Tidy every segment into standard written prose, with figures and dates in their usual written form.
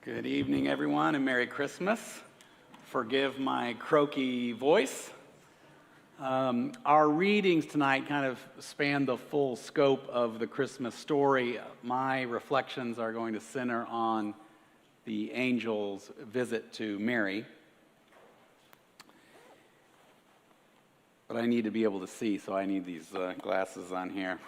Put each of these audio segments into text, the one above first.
Good evening, everyone, and Merry Christmas. Forgive my croaky voice. Our readings tonight kind of span the full scope of the Christmas story. My reflections are going to center on the angel's visit to Mary. But I need to be able to see, so I need these glasses on here.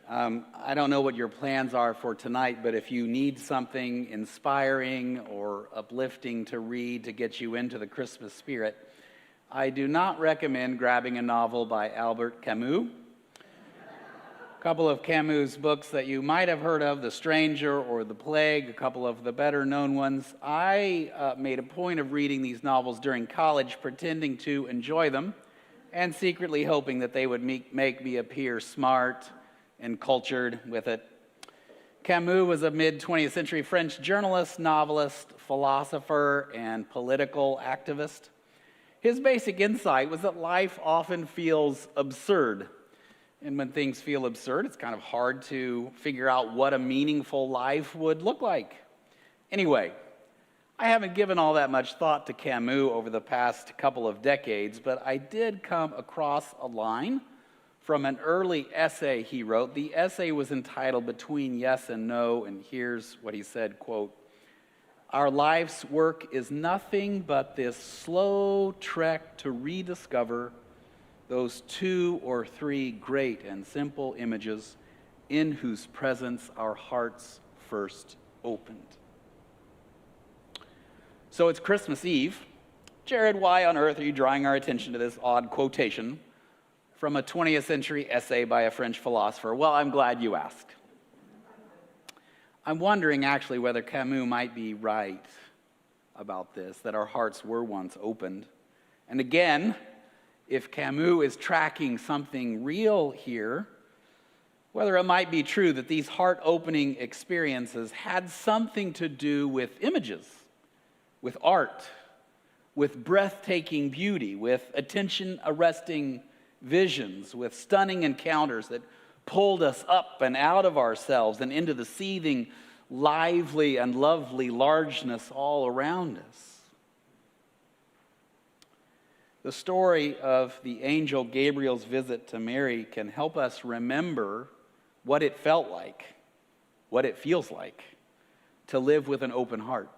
I don't know what your plans are for tonight, but if you need something inspiring or uplifting to read to get you into the Christmas spirit, I do not recommend grabbing a novel by Albert Camus. A couple of Camus' books that you might have heard of, The Stranger or The Plague, a couple of the better-known ones. I made a point of reading these novels during college, pretending to enjoy them, and secretly hoping that they would make me appear smart and cultured with it. Camus was a mid-20th century French journalist, novelist, philosopher, and political activist. His basic insight was that life often feels absurd. And when things feel absurd, it's kind of hard to figure out what a meaningful life would look like. Anyway, I haven't given all that much thought to Camus over the past couple of decades, but I did come across a line from an early essay he wrote. The essay was entitled Between Yes and No, and here's what he said, quote, "Our life's work is nothing but this slow trek to rediscover those 2 or 3 great and simple images in whose presence our hearts first opened." So it's Christmas Eve. Jared, why on earth are you drawing our attention to this odd quotation from a 20th century essay by a French philosopher? Well, I'm glad you asked. I'm wondering actually whether Camus might be right about this, that our hearts were once opened. And again, if Camus is tracking something real here, whether it might be true that these heart-opening experiences had something to do with images, with art, with breathtaking beauty, with attention-arresting visions, with stunning encounters that pulled us up and out of ourselves and into the seething, lively and lovely largeness all around us. The story of the angel Gabriel's visit to Mary can help us remember what it felt like, what it feels like to live with an open heart.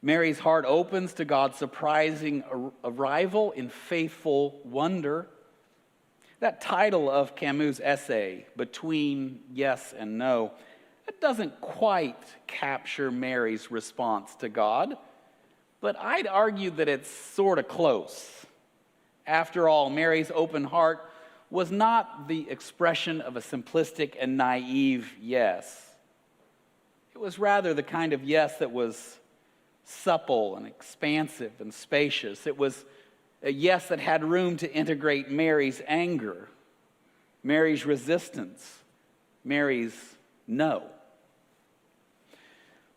Mary's heart opens to God's surprising arrival in faithful wonder. That title of Camus' essay, Between Yes and No, it doesn't quite capture Mary's response to God, but I'd argue that it's sort of close. After all, Mary's open heart was not the expression of a simplistic and naive yes. It was rather the kind of yes that was supple and expansive and spacious. It was a yes that had room to integrate Mary's anger, Mary's resistance, Mary's no.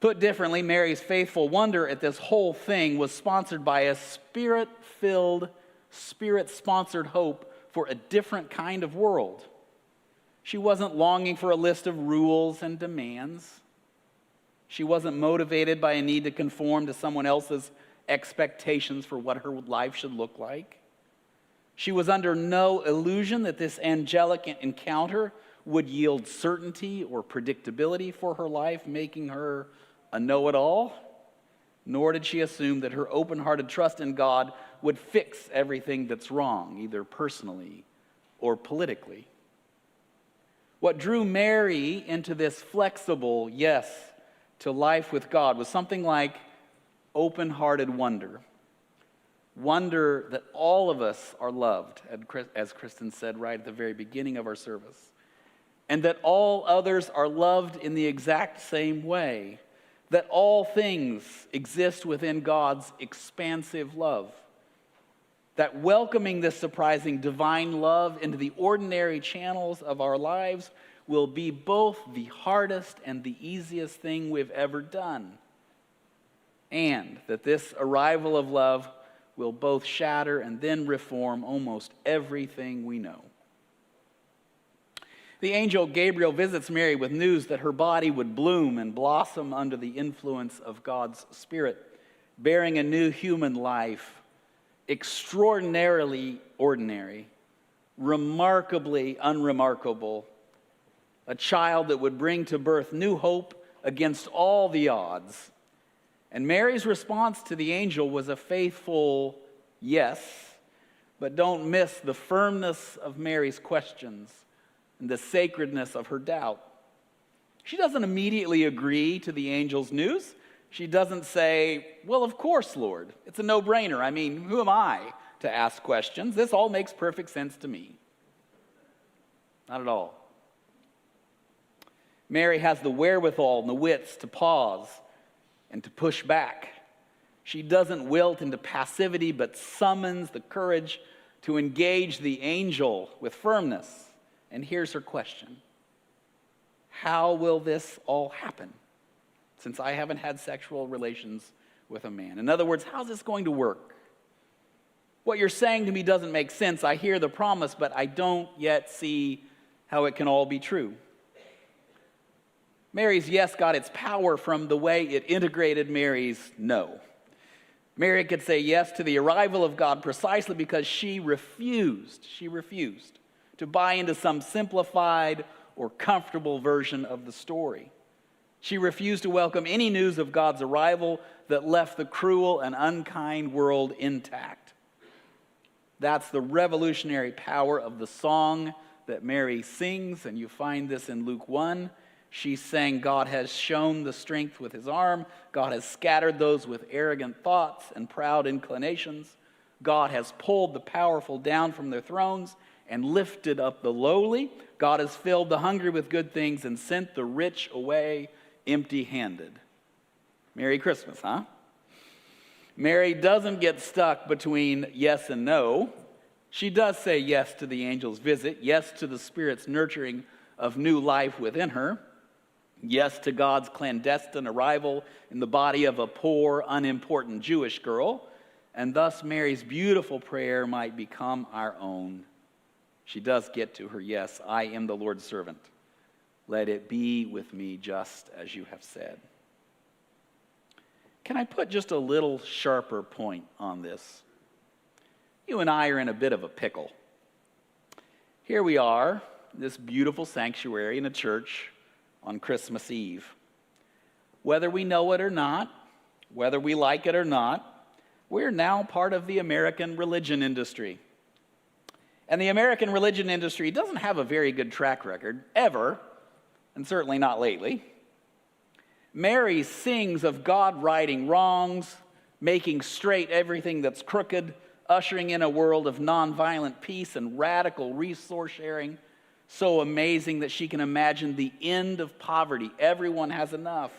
Put differently, Mary's faithful wonder at this whole thing was sponsored by a spirit-filled, spirit-sponsored hope for a different kind of world. She wasn't longing for a list of rules and demands. She wasn't motivated by a need to conform to someone else's expectations for what her life should look like. She was under no illusion that this angelic encounter would yield certainty or predictability for her life, making her a know-it-all. Nor did she assume that her open-hearted trust in God would fix everything that's wrong, either personally or politically. What drew Mary into this flexible yes to life with God was something like open-hearted wonder. Wonder that all of us are loved, as Kristen said right at the very beginning of our service, and that all others are loved in the exact same way, that all things exist within God's expansive love, that welcoming this surprising divine love into the ordinary channels of our lives will be both the hardest and the easiest thing we've ever done, and that this arrival of love will both shatter and then reform almost everything we know. The angel Gabriel visits Mary with news that her body would bloom and blossom under the influence of God's Spirit, bearing a new human life, extraordinarily ordinary, remarkably unremarkable, a child that would bring to birth new hope against all the odds. And Mary's response to the angel was a faithful yes, but don't miss the firmness of Mary's questions and the sacredness of her doubt. She doesn't immediately agree to the angel's news. She doesn't say, well, of course, Lord. It's a no-brainer. I mean, who am I to ask questions? This all makes perfect sense to me. Not at all. Mary has the wherewithal and the wits to pause and to push back. She doesn't wilt into passivity, but summons the courage to engage the angel with firmness. And here's her question. How will this all happen, since I haven't had sexual relations with a man? In other words, how's this going to work? What you're saying to me doesn't make sense. I hear the promise, but I don't yet see how it can all be true. Mary's yes got its power from the way it integrated Mary's no. Mary could say yes to the arrival of God precisely because she refused to buy into some simplified or comfortable version of the story. She refused to welcome any news of God's arrival that left the cruel and unkind world intact. That's the revolutionary power of the song that Mary sings, and you find this in Luke 1. She sang, God has shown the strength with his arm. God has scattered those with arrogant thoughts and proud inclinations. God has pulled the powerful down from their thrones and lifted up the lowly. God has filled the hungry with good things and sent the rich away empty-handed. Merry Christmas, huh? Mary doesn't get stuck between yes and no. She does say yes to the angel's visit, yes to the Spirit's nurturing of new life within her, yes to God's clandestine arrival in the body of a poor, unimportant Jewish girl, and thus Mary's beautiful prayer might become our own. She does get to her yes, I am the Lord's servant. Let it be with me just as you have said. Can I put just a little sharper point on this? You and I are in a bit of a pickle. Here we are, this beautiful sanctuary in a church on Christmas Eve. Whether we know it or not, whether we like it or not, we're now part of the American religion industry. And the American religion industry doesn't have a very good track record, ever, and certainly not lately. Mary sings of God righting wrongs, making straight everything that's crooked, ushering in a world of nonviolent peace and radical resource sharing, so amazing that she can imagine the end of poverty. Everyone has enough.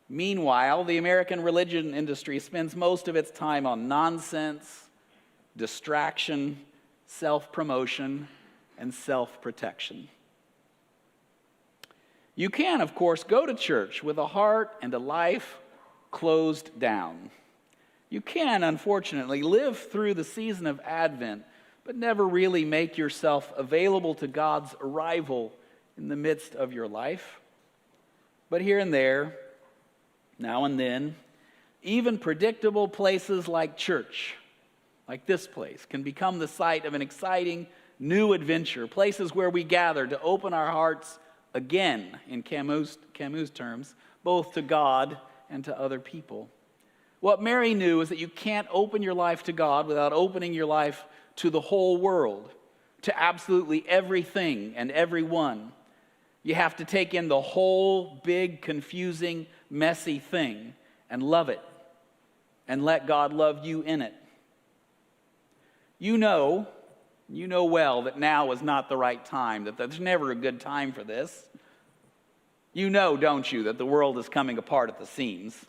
Meanwhile, the American religion industry spends most of its time on nonsense, distraction, self-promotion, and self-protection. You can, of course, go to church with a heart and a life closed down. You can, unfortunately, live through the season of Advent, but never really make yourself available to God's arrival in the midst of your life. But here and there, now and then, even predictable places like church, like this place, can become the site of an exciting new adventure, places where we gather to open our hearts again, in Camus' terms, both to God and to other people. What Mary knew is that you can't open your life to God without opening your life to the whole world, to absolutely everything and everyone. You have to take in the whole big, confusing, messy thing and love it, and let God love you in it. You know well that now is not the right time, that there's never a good time for this. You know, don't you, that the world is coming apart at the seams.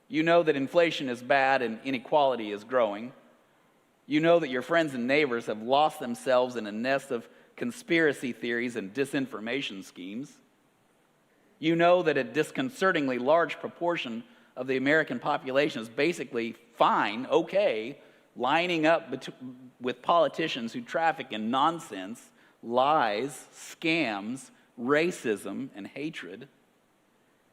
You know that inflation is bad and inequality is growing. You know that your friends and neighbors have lost themselves in a nest of conspiracy theories and disinformation schemes. You know that a disconcertingly large proportion of the American population is basically fine, okay, lining up with politicians who traffic in nonsense lies, scams, racism, and hatred.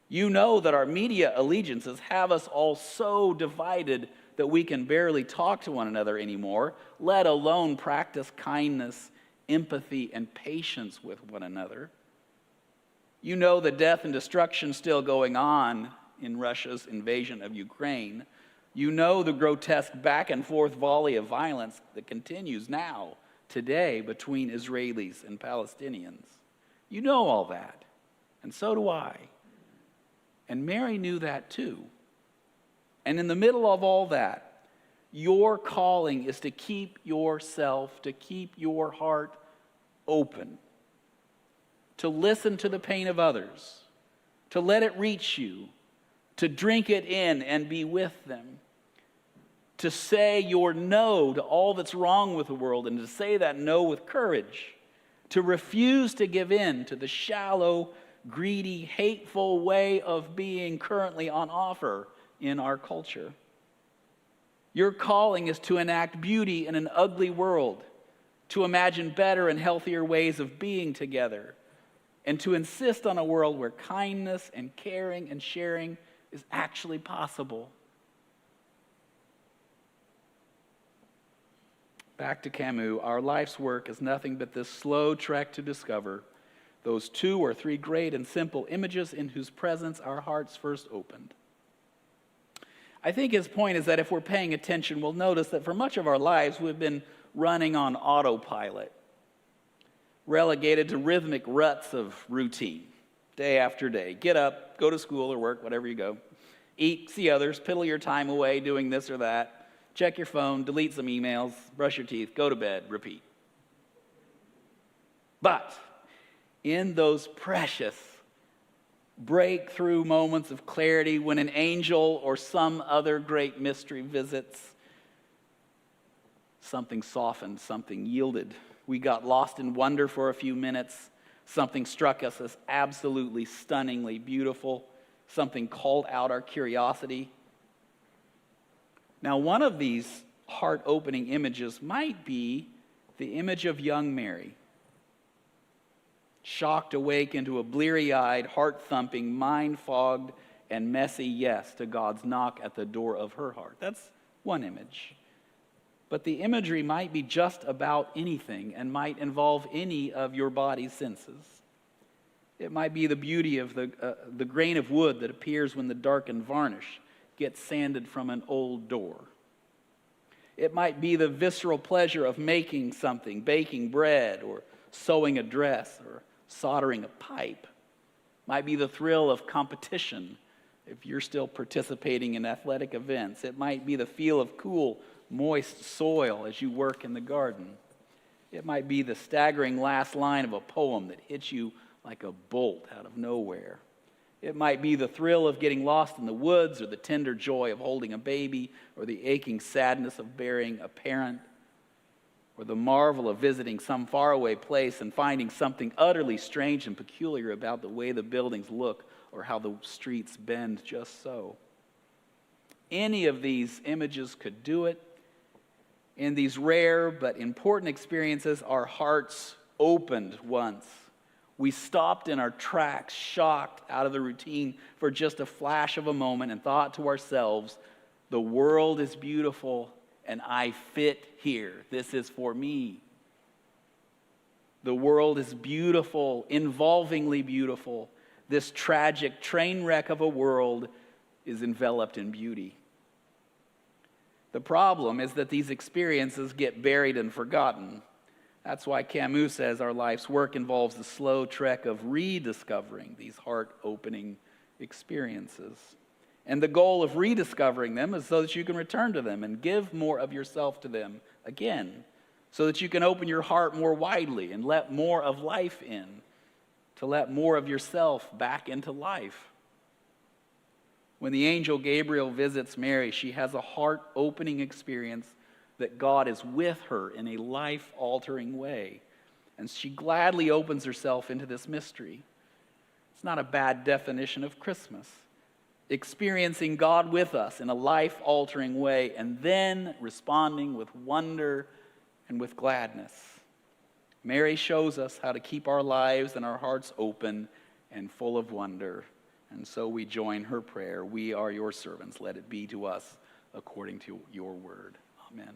You know that our media allegiances have us all so divided that we can barely talk to one another anymore, let alone practice kindness, empathy, and patience with one another. You know the death and destruction still going on in Russia's invasion of Ukraine. You know the grotesque back and forth volley of violence that continues now, today, between Israelis and Palestinians. You know all that, and so do I. And Mary knew that too. And in the middle of all that, your calling is to keep yourself, to keep your heart open, to listen to the pain of others, to let it reach you, to drink it in and be with them, to say your no to all that's wrong with the world, and to say that no with courage, to refuse to give in to the shallow, greedy, hateful way of being currently on offer in our culture. Your calling is to enact beauty in an ugly world, to imagine better and healthier ways of being together, and to insist on a world where kindness and caring and sharing is actually possible. Back to Camus, our life's work is nothing but this slow trek to discover those 2 or 3 great and simple images in whose presence our hearts first opened. I think his point is that if we're paying attention, we'll notice that for much of our lives we've been running on autopilot, relegated to rhythmic ruts of routine, day after day. Get up, go to school or work, whatever you go. Eat, see others, piddle your time away doing this or that. Check your phone, delete some emails, brush your teeth, go to bed, repeat. But in those precious breakthrough moments of clarity when an angel or some other great mystery visits, something softened, something yielded. We got lost in wonder for a few minutes. Something struck us as absolutely stunningly beautiful. Something called out our curiosity. Now, one of these heart-opening images might be the image of young Mary, shocked awake into a bleary-eyed, heart-thumping, mind-fogged, and messy yes to God's knock at the door of her heart. That's one image. But the imagery might be just about anything and might involve any of your body's senses. It might be the beauty of the grain of wood that appears when the darkened varnish gets sanded from an old door. It might be the visceral pleasure of making something, baking bread or sewing a dress or soldering a pipe. Might be the thrill of competition if you're still participating in athletic events. It might be the feel of cool, moist soil as you work in the garden. It might be the staggering last line of a poem that hits you like a bolt out of nowhere. It might be the thrill of getting lost in the woods, or the tender joy of holding a baby, or the aching sadness of burying a parent, or the marvel of visiting some faraway place and finding something utterly strange and peculiar about the way the buildings look or how the streets bend just so. Any of these images could do it. In these rare but important experiences, our hearts opened once. We stopped in our tracks, shocked out of the routine for just a flash of a moment, and thought to ourselves, the world is beautiful and I fit here. This is for me. The world is beautiful, involvingly beautiful. This tragic train wreck of a world is enveloped in beauty. The problem is that these experiences get buried and forgotten. That's why Camus says our life's work involves the slow trek of rediscovering these heart-opening experiences. And the goal of rediscovering them is so that you can return to them and give more of yourself to them again, so that you can open your heart more widely and let more of life in, to let more of yourself back into life. When the angel Gabriel visits Mary, she has a heart-opening experience that God is with her in a life-altering way. And she gladly opens herself into this mystery. It's not a bad definition of Christmas. Experiencing God with us in a life-altering way and then responding with wonder and with gladness. Mary shows us how to keep our lives and our hearts open and full of wonder. And so we join her prayer. We are your servants. Let it be to us according to your word. Amen.